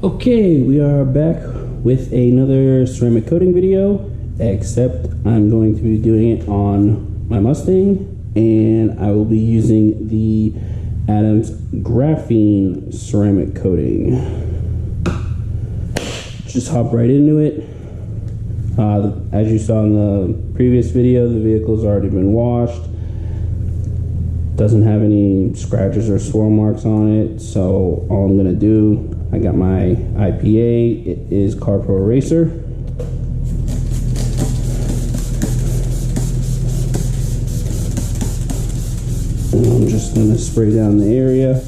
Okay, we are back with another ceramic coating video, except I'm going to be doing it on my Mustang, and I will be using the Adams Graphene ceramic coating. Just hop right into it. As you saw in the previous video, the vehicle's already been washed. Doesn't have any scratches or swirl marks on it, so all I'm gonna do, I got my IPA, it is Carpro Eraser. And I'm just gonna spray down the area.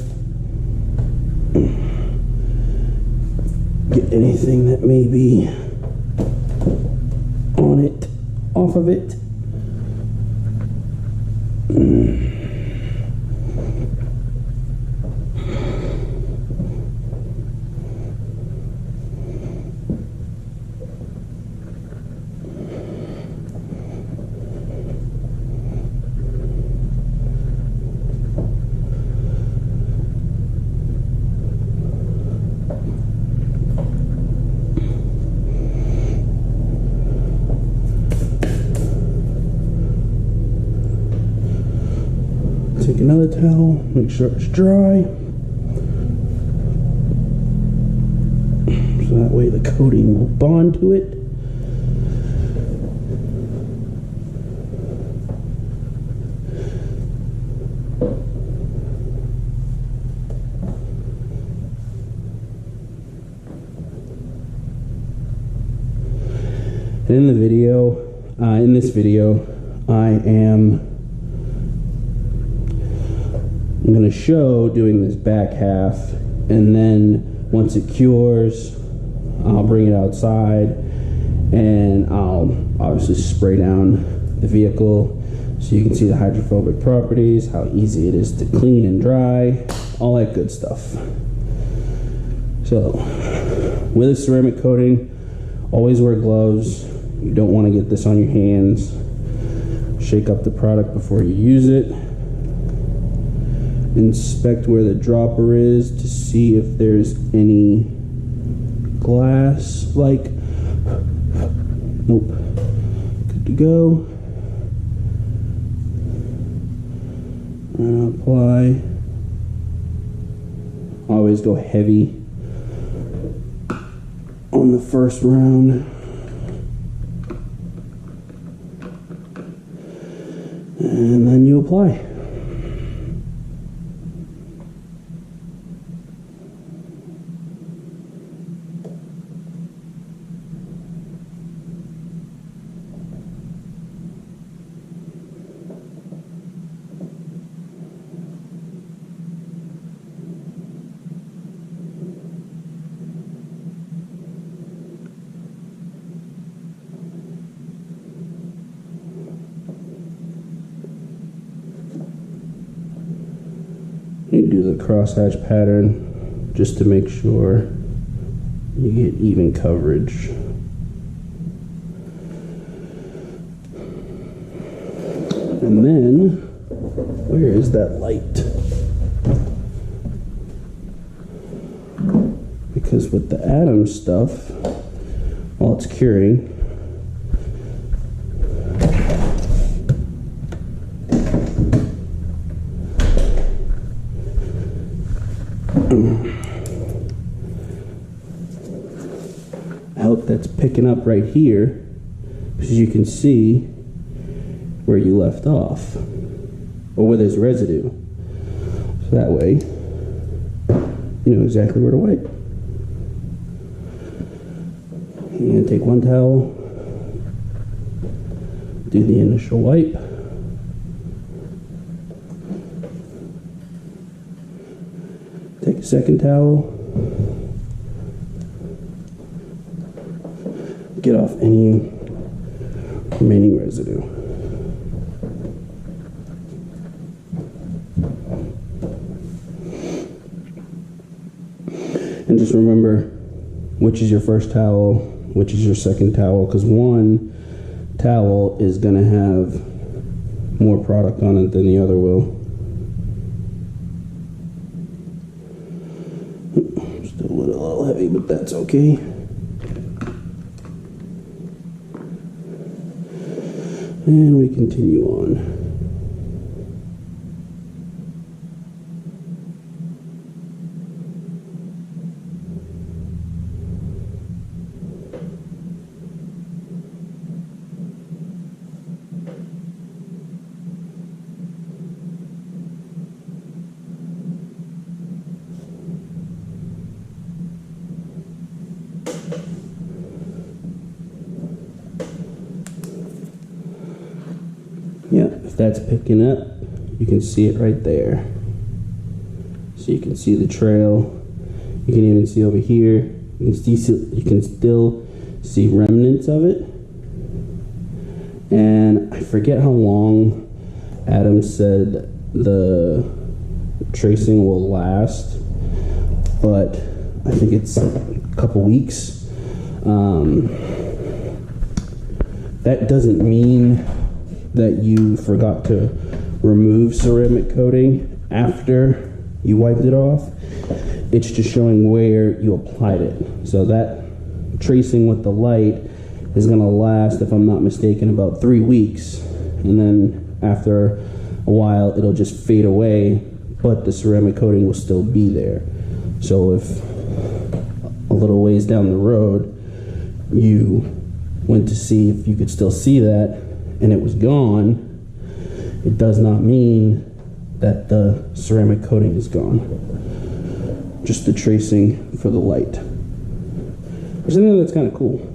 Get anything that may be on it, off of it. Take another towel, make sure it's dry, so that way the coating will bond to it. And in the video, in this video, I'm going to show doing this back half, and then once it cures, I'll bring it outside and I'll obviously spray down the vehicle so you can see the hydrophobic properties, how easy it is to clean and dry, all that good stuff. So with a ceramic coating, always wear gloves. You don't want to get this on your hands. Shake up the product before you use it. Inspect where the dropper is to see if there's any glass, like, nope, good to go. And apply. Always go heavy on the first round. And then you apply. You do the crosshatch pattern just to make sure you get even coverage. And then, where is that light? Because with the Adams stuff, while it's curing, I hope that's picking up right here, because you can see where you left off, or where there's residue. So that way, you know exactly where to wipe. You're going to take one towel, do the initial wipe. Take a second towel, get off any remaining residue. And just remember which is your first towel, which is your second towel, because one towel is going to have more product on it than the other will. Still a little heavy, but that's okay. And we continue on. Yeah, if that's picking up, you can see it right there. So you can see the trail. You can even see over here. You can still see remnants of it. And I forget how long Adam said the tracing will last, but I think it's a couple weeks. That doesn't mean that you forgot to remove ceramic coating after you wiped it off. It's just showing where you applied it. So that tracing with the light is going to last, if I'm not mistaken, about 3 weeks. And then after a while, it'll just fade away, but the ceramic coating will still be there. So if a little ways down the road, you went to see if you could still see that, and it was gone, it does not mean that the ceramic coating is gone. Just the tracing for the light. There's something that's kind of cool.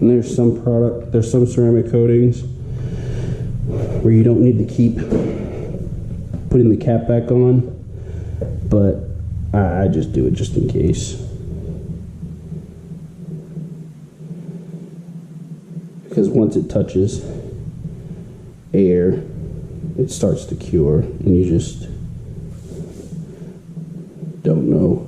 And there's some ceramic coatings where you don't need to keep putting the cap back on, but I just do it just in case. Because once it touches air, it starts to cure, and you just don't know.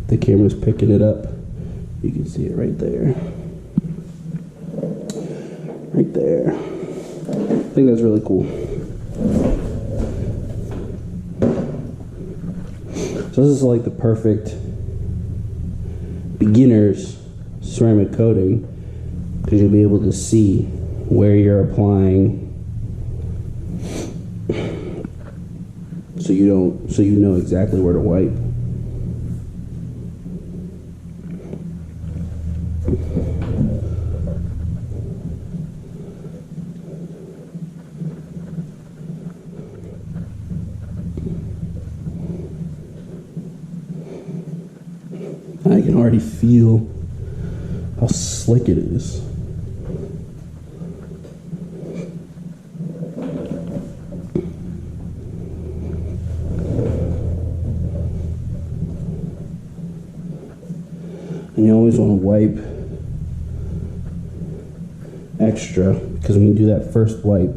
The camera's picking it up. You can see it right there. Right there. I think that's really cool. So this is like the perfect beginner's ceramic coating, because you'll be able to see where you're applying, so you know exactly where to wipe. I can already feel how slick it is. And you always want to wipe extra, because when you do that first wipe,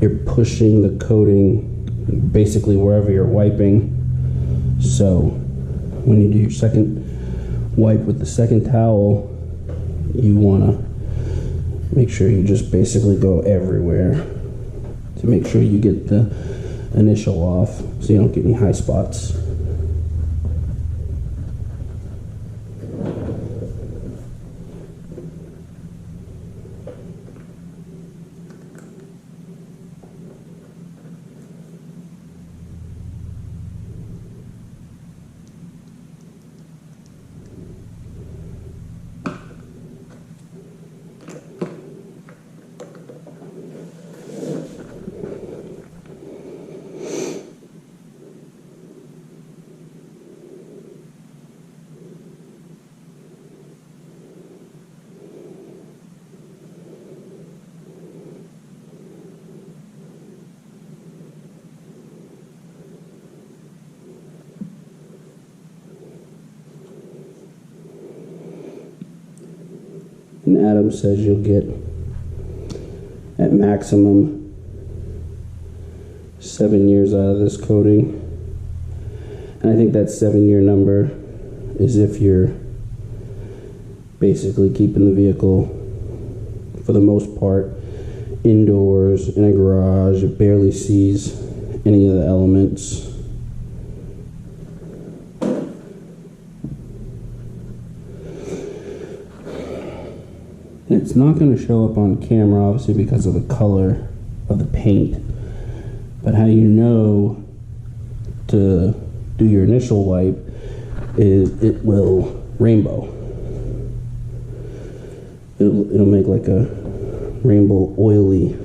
you're pushing the coating basically wherever you're wiping. So when you do your second wipe with the second towel, you want to make sure you just basically go everywhere to make sure you get the initial off, so you don't get any high spots. And Adam says you'll get at maximum 7 years out of this coating. And I think that 7-year number is if you're basically keeping the vehicle, for the most part, indoors in a garage. It barely sees any of the elements. And it's not going to show up on camera, obviously, because of the color of the paint. But how you know to do your initial wipe is it will rainbow. It'll make like a rainbow oily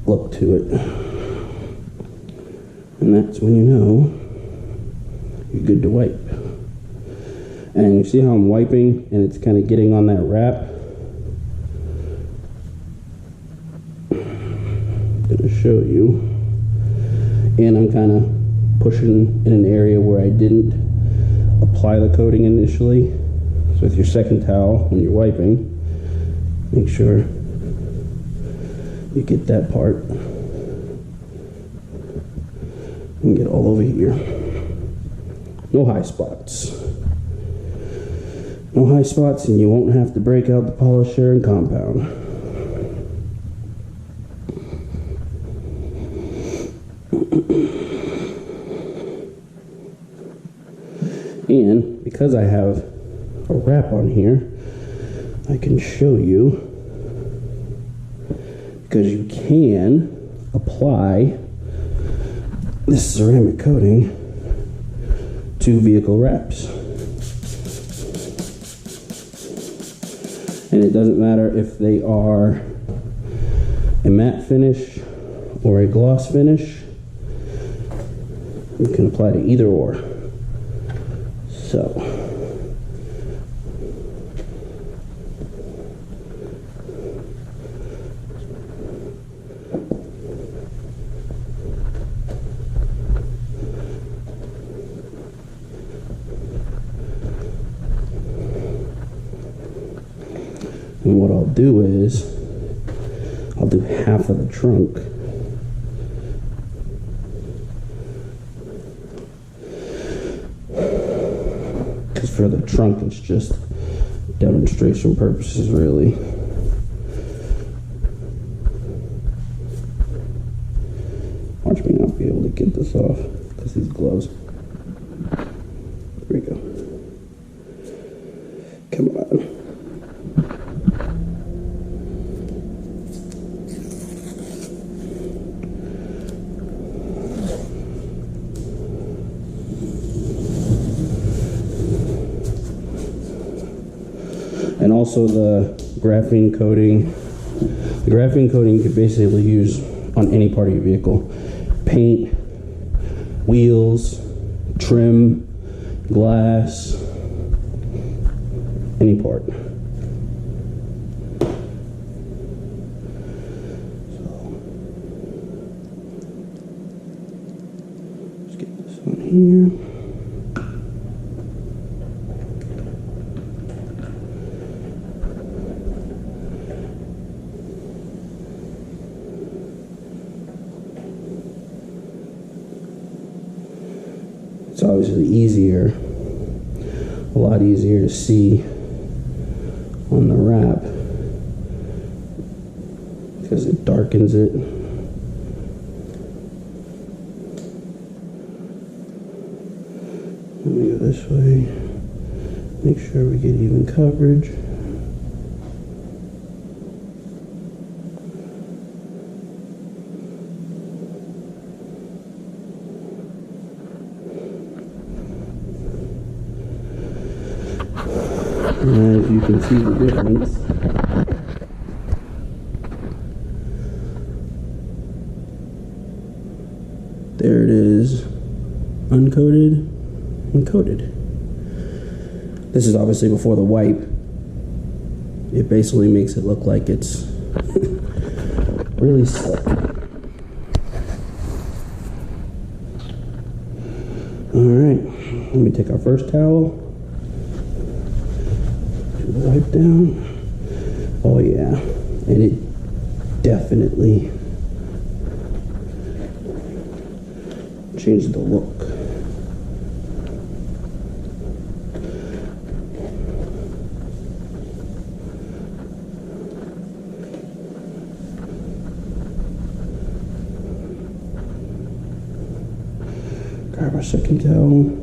look to it. And that's when you know you're good to wipe. And you see how I'm wiping and it's kind of getting on that wrap? I'm going to show you. And I'm kind of pushing in an area where I didn't apply the coating initially. So with your second towel, when you're wiping, make sure you get that part and get all over here. No high spots. No high spots, and you won't have to break out the polisher and compound. And because I have a wrap on here, I can show you, because you can apply this ceramic coating to vehicle wraps. And it doesn't matter if they are a matte finish or a gloss finish. You can apply to either or. So, and what I'll do is, I'll do half of the trunk. Because for the trunk, it's just demonstration purposes, really. Watch me not be able to get this off because these gloves. There we go. Come on. And also the graphene coating. The graphene coating you can basically use on any part of your vehicle. Paint, wheels, trim, glass, any part. So, let's get this on here. It's obviously easier, a lot easier to see on the wrap because it darkens it. Let me go this way, make sure we get even coverage. And as you can see the difference, there it is, uncoated and coated. This is obviously before the wipe. It basically makes it look like it's really slick. Alright, let me take our first towel. Wipe down. Oh yeah, and it definitely changed the look. Grab our second towel.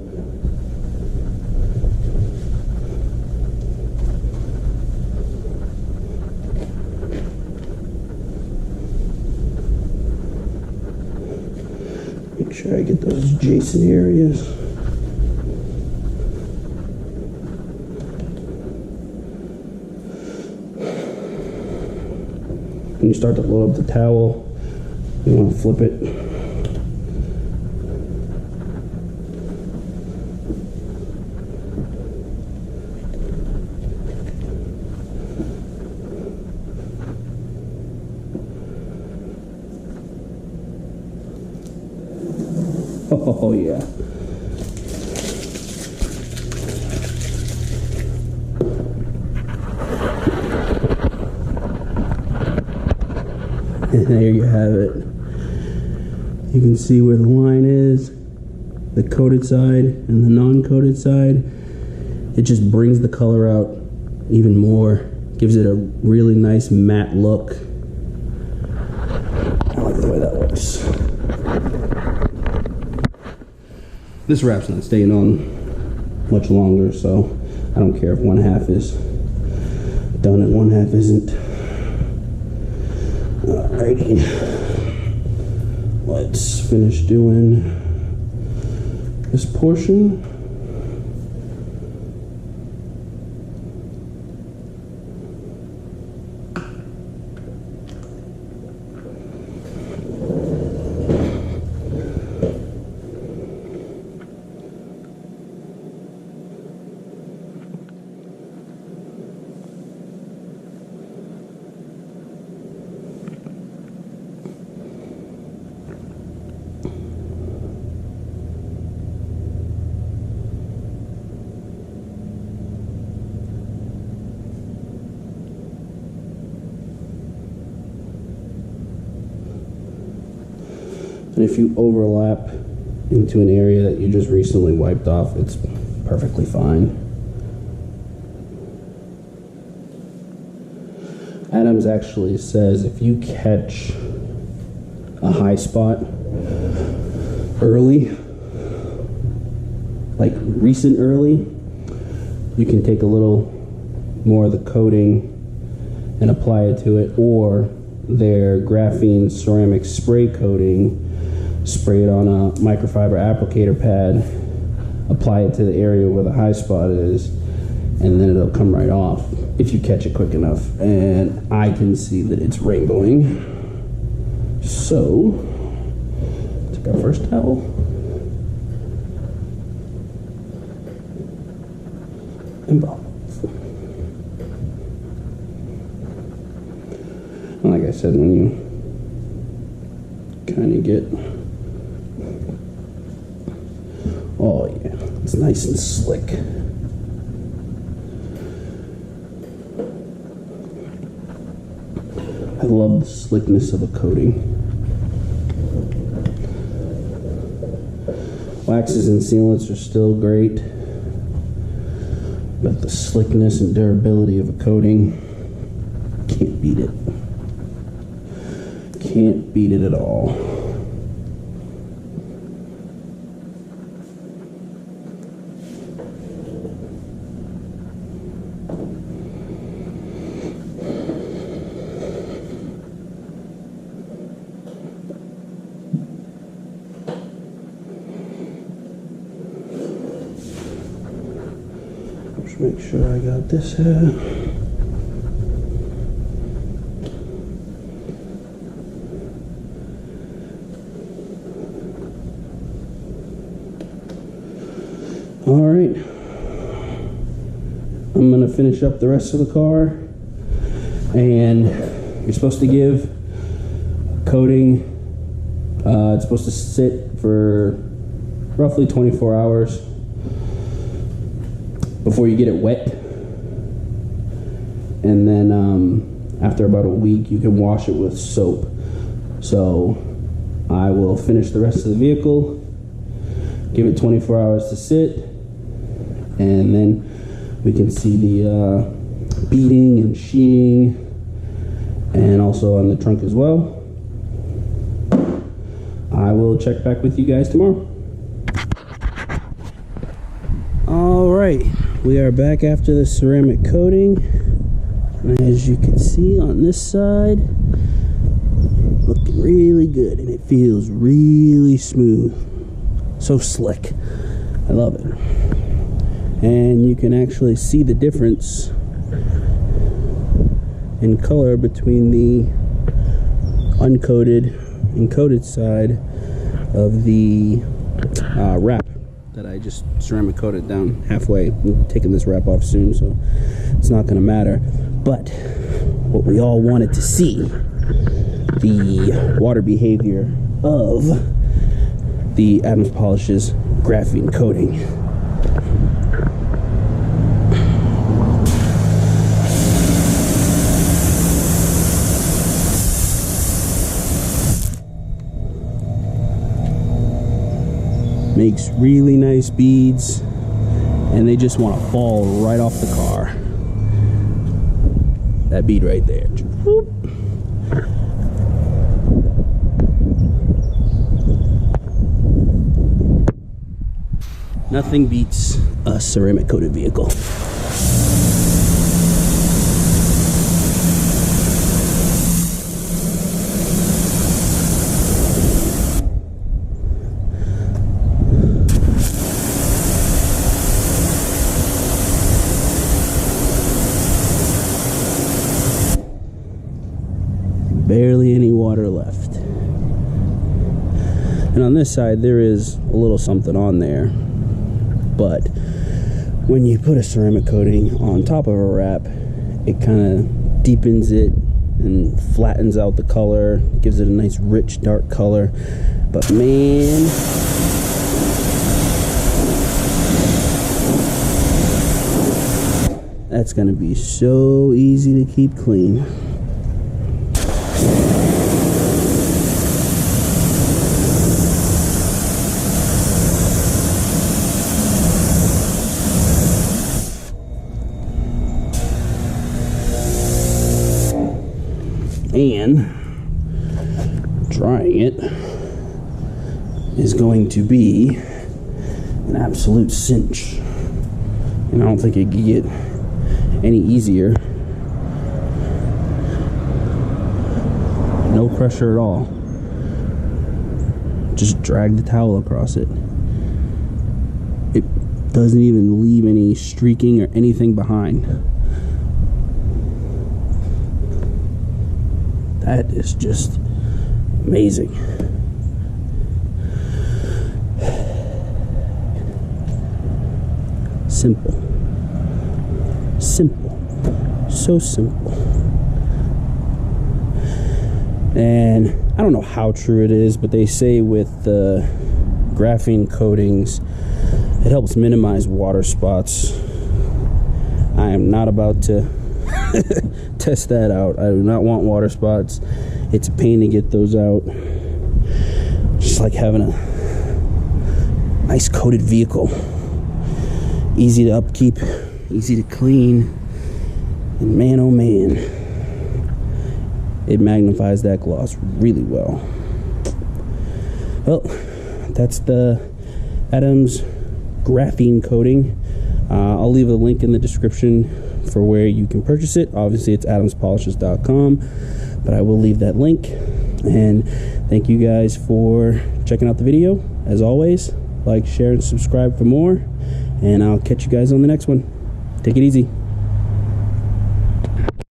Make sure I get those adjacent areas. When you start to load up the towel, you want to flip it. Oh yeah. And there you have it. You can see where the line is, the coated side and the non-coated side. It just brings the color out even more. Gives it a really nice matte look. I like the way that looks. This wrap's not staying on much longer, so I don't care if one half is done and one half isn't. Alrighty, let's finish doing this portion. And if you overlap into an area that you just recently wiped off, it's perfectly fine. Adams actually says if you catch a high spot early, like recent early, you can take a little more of the coating and apply it to it, or their graphene ceramic spray coating, spray it on a microfiber applicator pad, apply it to the area where the high spot is, and then it'll come right off if you catch it quick enough. And I can see that it's rainbowing. So, take our first towel. And bob. And like I said, when you kind of get, oh yeah, it's nice and slick. I love the slickness of the coating. Waxes and sealants are still great, but the slickness and durability of a coating, can't beat it. Can't beat it at all. Just make sure I got this here. All right, I'm gonna finish up the rest of the car, and you're supposed to give coating, it's supposed to sit for roughly 24 hours before you get it wet, and then after about a week, you can wash it with soap. So I will finish the rest of the vehicle, give it 24 hours to sit, and then we can see the beading and sheeting, and also on the trunk as well. I will check back with you guys tomorrow. All right, we are back after the ceramic coating. And as you can see on this side, looking really good, and it feels really smooth. So slick. I love it. And you can actually see the difference in color between the uncoated and coated side of the wrap that I just ceramic coated down halfway. I'm taking this wrap off soon, so it's not going to matter. But what we all wanted to see, the water behavior of the Adams Polish's graphene coating. Makes really nice beads, and they just want to fall right off the car. That bead right there. Whoop. Nothing beats a ceramic coated vehicle. Barely any water left. And on this side there is a little something on there, but when you put a ceramic coating on top of a wrap, it kind of deepens it and flattens out the color, gives it a nice rich dark color. But man, that's gonna be so easy to keep clean. And drying it is going to be an absolute cinch, and I don't think it could get any easier. No pressure at all. Just drag the towel across it. It doesn't even leave any streaking or anything behind. That is just amazing. Simple. Simple. So simple. And I don't know how true it is, but they say with the graphene coatings, it helps minimize water spots. I am not about to test that out. I do not want water spots. It's a pain to get those out. Just like having a nice coated vehicle. Easy to upkeep, easy to clean, and man oh man, it magnifies that gloss really well. Well, that's the Adams graphene coating. I'll leave a link in the description for where you can purchase it. Obviously it's adamspolishes.com, but I will leave that link. And thank you guys for checking out the video. As always, like, share, and subscribe for more, and I'll catch you guys on the next one. Take it easy.